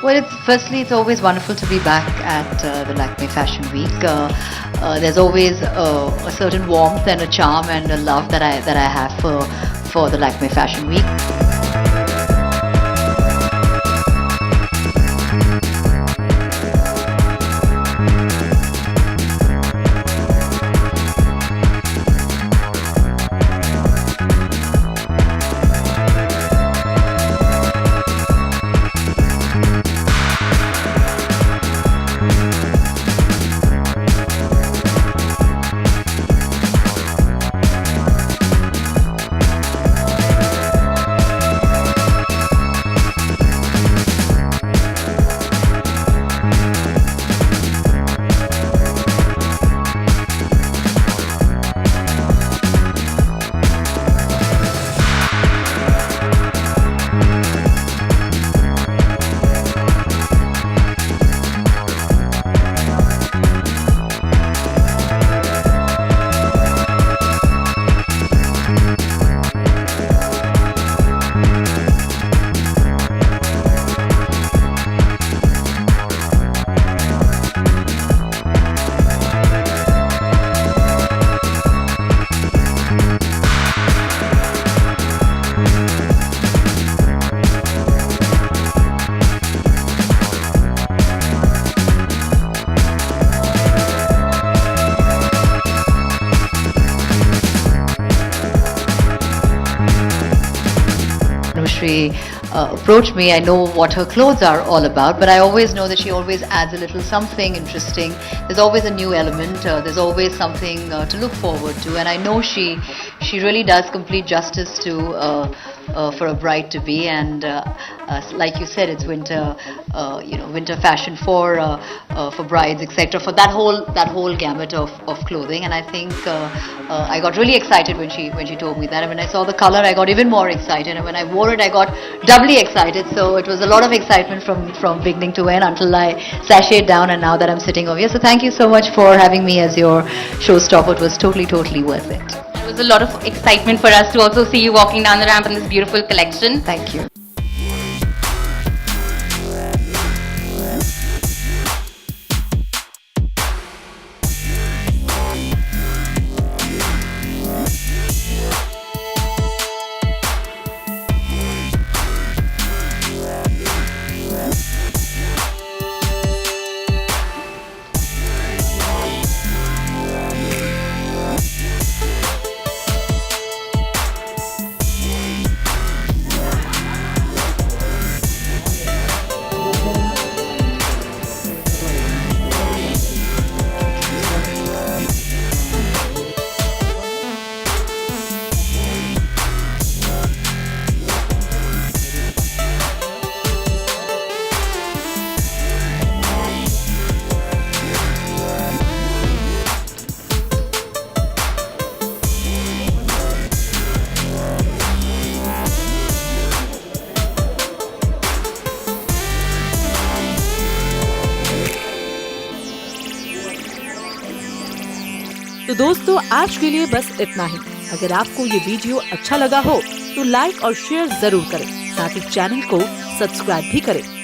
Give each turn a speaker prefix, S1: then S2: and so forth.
S1: Well, it's always wonderful to be back at the Lakme Fashion Week. There's always a certain warmth and a charm and a love that I have for the Lakme Fashion Week. She approached me, I know what her clothes are all about, but I always know that she always adds a little something interesting. There's always a new element, there's always something to look forward to, and I know she really does complete justice to for a bride to be. And like you said, it's winter, winter fashion for brides, etc. For that whole gamut of clothing, and I think I got really excited when she told me that. And when I saw the color, I got even more excited, and when I wore it, I got doubly excited. So it was a lot of excitement from beginning to end until I sashayed down, and now that I'm sitting over here. So thank you so much for having me as your showstopper. It was totally worth it.
S2: It was a lot of excitement for us to also see you walking down the ramp in this beautiful collection.
S1: Thank you.
S3: तो दोस्तों आज के लिए बस इतना ही। अगर आपको ये वीडियो अच्छा लगा हो तो लाइक और शेयर जरूर करें, साथ ही चैनल को सब्सक्राइब भी करें।